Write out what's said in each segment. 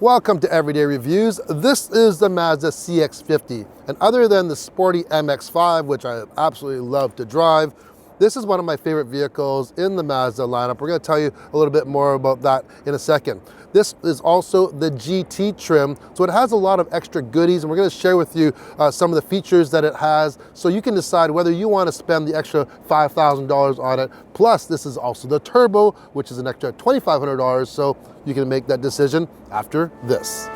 Welcome to Everyday Reviews. This is the Mazda CX50. And other than the sporty MX-5, which I absolutely love to drive, this is one of my favorite vehicles in the Mazda lineup. We're going to tell you a little bit more about that in a second. This is also the GT trim, so it has a lot of extra goodies, and we're going to share with you some of the features that it has so you can decide whether you want to spend the extra $5,000 on it. Plus, this is also the turbo, which is an extra $2,500, so you can make that decision after this.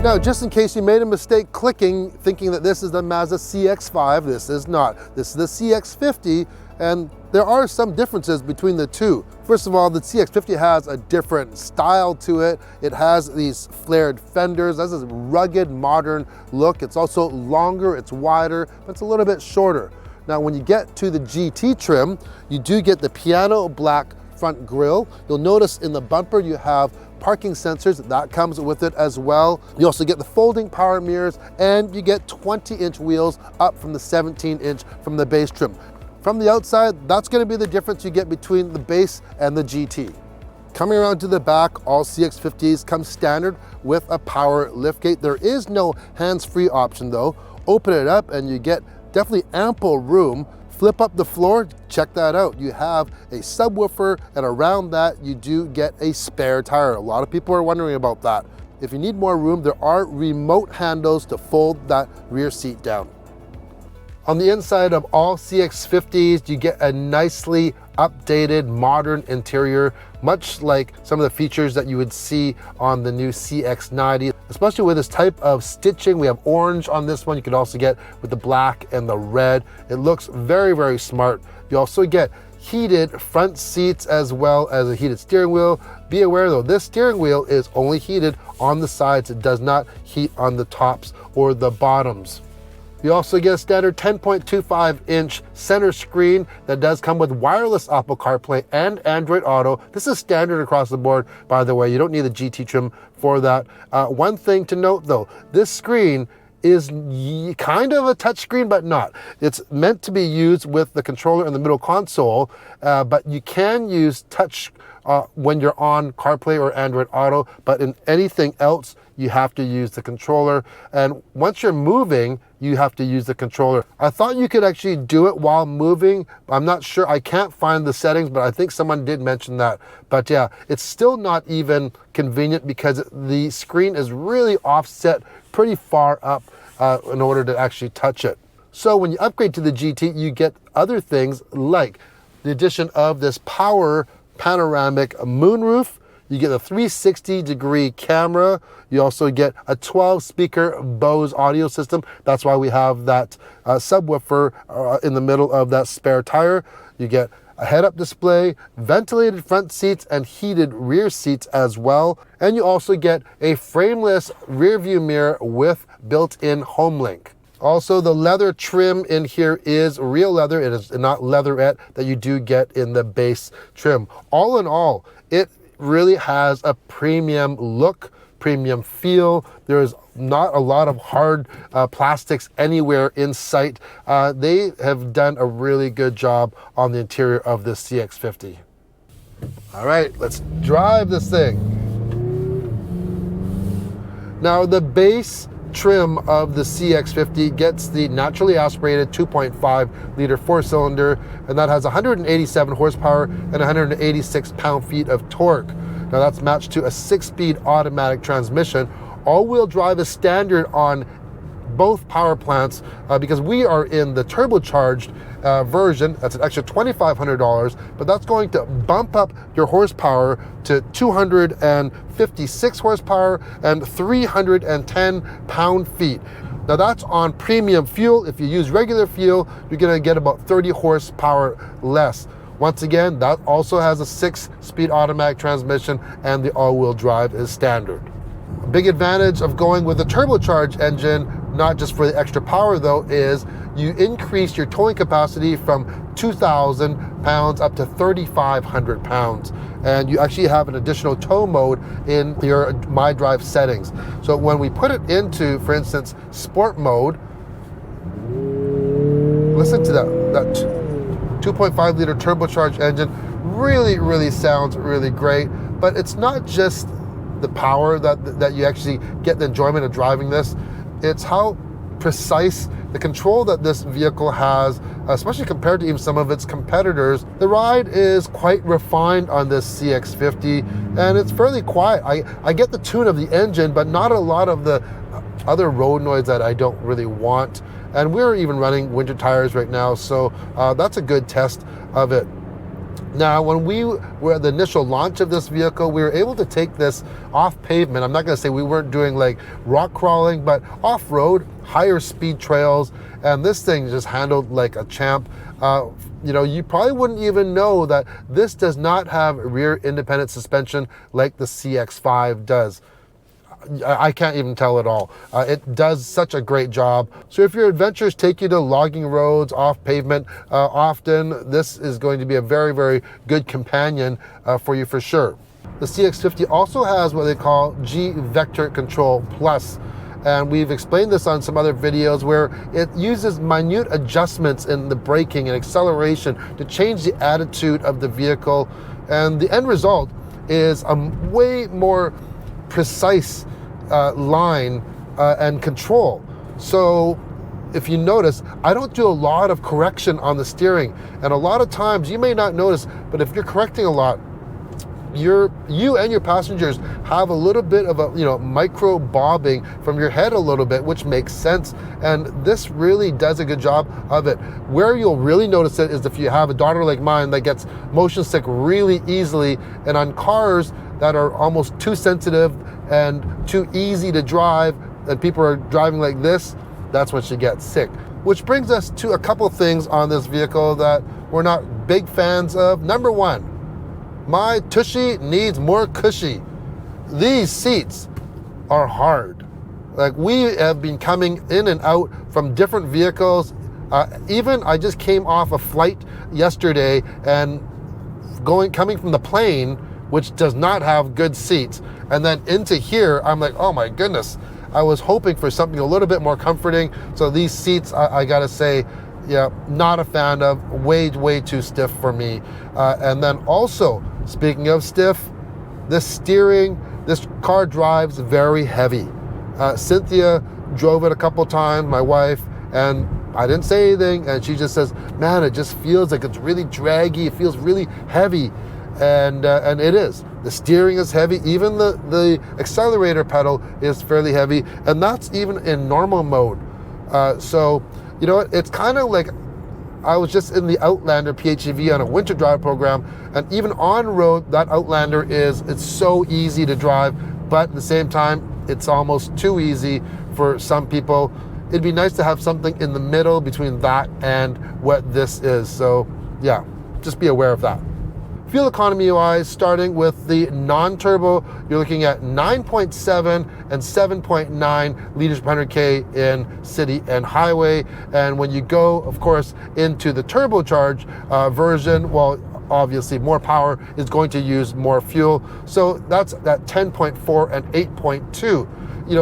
Now, just in case you made a mistake clicking, thinking that this is the Mazda CX-5, this is not. This is the CX-50, and there are some differences between the two. First of all, the CX-50 has a different style to it. It has these flared fenders, it has this rugged, modern look. It's also longer, it's wider, but it's a little bit shorter. Now, when you get to the GT trim, you do get the piano black front grille. You'll notice in the bumper you have parking sensors, that comes with it as well. You also get the folding power mirrors, and you get 20-inch wheels up from the 17-inch from the base trim. From the outside, that's going to be the difference you get between the base and the GT. Coming around to the back, all CX50s come standard with a power liftgate. There is no hands-free option though. Open it up and you get definitely ample room. Flip up the floor, check that out. You have a subwoofer, and around that you do get a spare tire. A lot of people are wondering about that. If you need more room, there are remote handles to fold that rear seat down. On the inside of all CX50s, you get a nicely updated modern interior, much like some of the features that you would see on the new CX90, especially with this type of stitching. We have orange on this one. You could also get with the black and the red. It looks very, very smart. You also get heated front seats as well as a heated steering wheel. Be aware though, this steering wheel is only heated on the sides. It does not heat on the tops or the bottoms. You also get a standard 10.25-inch center screen that does come with wireless Apple CarPlay and Android Auto. This is standard across the board, by the way. You don't need the GT trim for that. One thing to note though, this screen is kind of a touch screen, but not. It's meant to be used with the controller in the middle console, but you can use touch when you're on CarPlay or Android Auto, but in anything else, you have to use the controller. And once you're moving, you have to use the controller. I thought you could actually do it while moving. I'm not sure, I can't find the settings, but I think someone did mention that. But yeah, it's still not even convenient because the screen is really offset pretty far up in order to actually touch it. So when you upgrade to the GT, you get other things like the addition of this power panoramic moonroof. You get a 360-degree camera. You also get a 12-speaker Bose audio system. That's why we have that subwoofer in the middle of that spare tire. You get a head-up display, ventilated front seats, and heated rear seats as well. And you also get a frameless rear view mirror with built-in HomeLink. Also, the leather trim in here is real leather. It is not leatherette that you do get in the base trim. All in all, it really has a premium look, premium feel. There is not a lot of hard plastics anywhere in sight. They have done a really good job on the interior of this CX50. All right, let's drive this thing. Now, the base trim of the CX50 gets the naturally aspirated 2.5-liter four-cylinder, and that has 187 horsepower and 186 pound-feet of torque. Now that's matched to a 6-speed automatic transmission. All-wheel drive is standard on both power plants because we are in the turbocharged version. That's an extra $2,500, but that's going to bump up your horsepower to 256 horsepower and 310 pound-feet. Now that's on premium fuel. If you use regular fuel, you're gonna get about 30 horsepower less. Once again, that also has a 6-speed automatic transmission, and the all-wheel drive is standard. A big advantage of going with a turbocharged engine, not just for the extra power though, is you increase your towing capacity from 2,000 pounds up to 3,500 pounds. And you actually have an additional tow mode in your MyDrive settings. So when we put it into, for instance, sport mode, listen to that 2.5 liter turbocharged engine. Really sounds really great. But it's not just the power that you actually get the enjoyment of driving this. It's how precise the control that this vehicle has, especially compared to even some of its competitors. The ride is quite refined on this CX50, and it's fairly quiet. I get the tune of the engine, but not a lot of the other road noise that I don't really want. And we're even running winter tires right now, so that's a good test of it. Now, when we were at the initial launch of this vehicle, we were able to take this off pavement. I'm not going to say we weren't doing like rock crawling, but off-road, higher speed trails, and this thing just handled like a champ. You know, you probably wouldn't even know that this does not have rear independent suspension like the CX5 does. I can't even tell at all. It does such a great job. So if your adventures take you to logging roads, off pavement often, this is going to be a very good companion for you for sure. The CX50 also has what they call G-Vector Control Plus. And we've explained this on some other videos where it uses minute adjustments in the braking and acceleration to change the attitude of the vehicle. And the end result is a way more precise line and control. So if you notice, I don't do a lot of correction on the steering, and a lot of times you may not notice, but if you're correcting a lot, you and your passengers have a little bit of a micro bobbing from your head a little bit, which makes sense, and this really does a good job of it. Where you'll really notice it is if you have a daughter like mine that gets motion sick really easily, and on cars that are almost too sensitive and too easy to drive, and people are driving like this, that's when she gets sick. Which brings us to a couple things on this vehicle that we're not big fans of. Number one, my tushy needs more cushy. These seats are hard. Like, we have been coming in and out from different vehicles. Even I just came off a flight yesterday and coming from the plane, which does not have good seats, and then into here, I'm like, oh my goodness. I was hoping for something a little bit more comforting. So these seats, I gotta say, yeah, not a fan of. Way too stiff for me. And then also, speaking of stiff, this steering, this car drives very heavy. Cynthia drove it a couple times, my wife, and I didn't say anything, and she just says, man, it just feels like it's really draggy, it feels really heavy. And it is. The steering is heavy. Even the accelerator pedal is fairly heavy, and that's even in normal mode. So, you know what? It's kind of like I was just in the Outlander PHEV on a winter drive program, and even on road, that Outlander it's so easy to drive, but at the same time, it's almost too easy for some people. It'd be nice to have something in the middle between that and what this is. So yeah, just be aware of that. Fuel economy wise, starting with the non-turbo, you're looking at 9.7 and 7.9 liters per 100K in city and highway. And when you go, of course, into the turbocharged version, well, obviously more power is going to use more fuel. So that's at 10.4 and 8.2.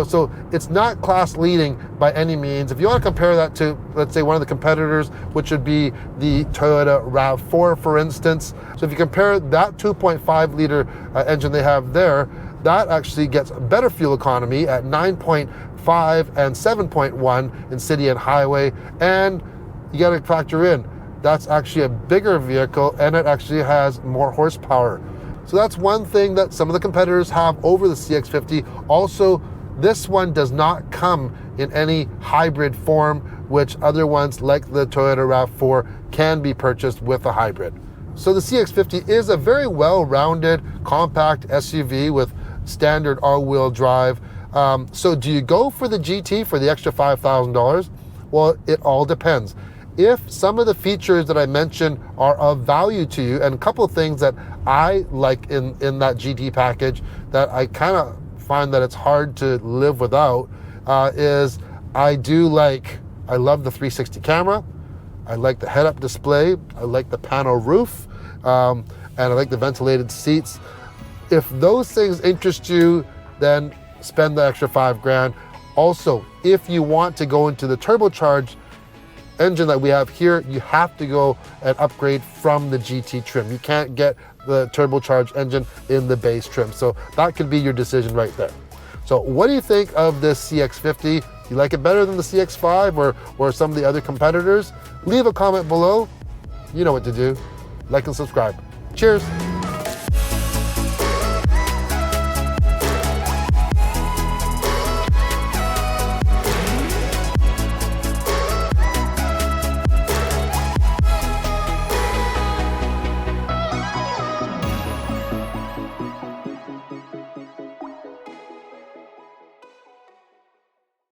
So it's not class leading by any means. If you want to compare that to, let's say, one of the competitors, which would be the Toyota RAV4, for instance. So if you compare that 2.5 liter engine they have there, that actually gets better fuel economy at 9.5 and 7.1 in city and highway. And you got to factor in, that's actually a bigger vehicle, and it actually has more horsepower. So that's one thing that some of the competitors have over the CX50. Also, this one does not come in any hybrid form, which other ones like the Toyota RAV4 can be purchased with a hybrid. So the CX50 is a very well-rounded, compact SUV with standard all-wheel drive. So do you go for the GT for the extra $5,000? Well, it all depends. If some of the features that I mentioned are of value to you, and a couple of things that I like in that GT package that I kind of find that it's hard to live without, is I love the 360 camera, I like the head-up display, I like the panel roof, and I like the ventilated seats. If those things interest you, then spend the extra $5,000. Also, if you want to go into the turbocharged, engine that we have here, you have to go and upgrade from the GT trim. You can't get the turbocharged engine in the base trim. So that could be your decision right there. So what do you think of this CX50? You like it better than the CX5 or some of the other competitors? Leave a comment below. You know what to do. Like and subscribe. Cheers.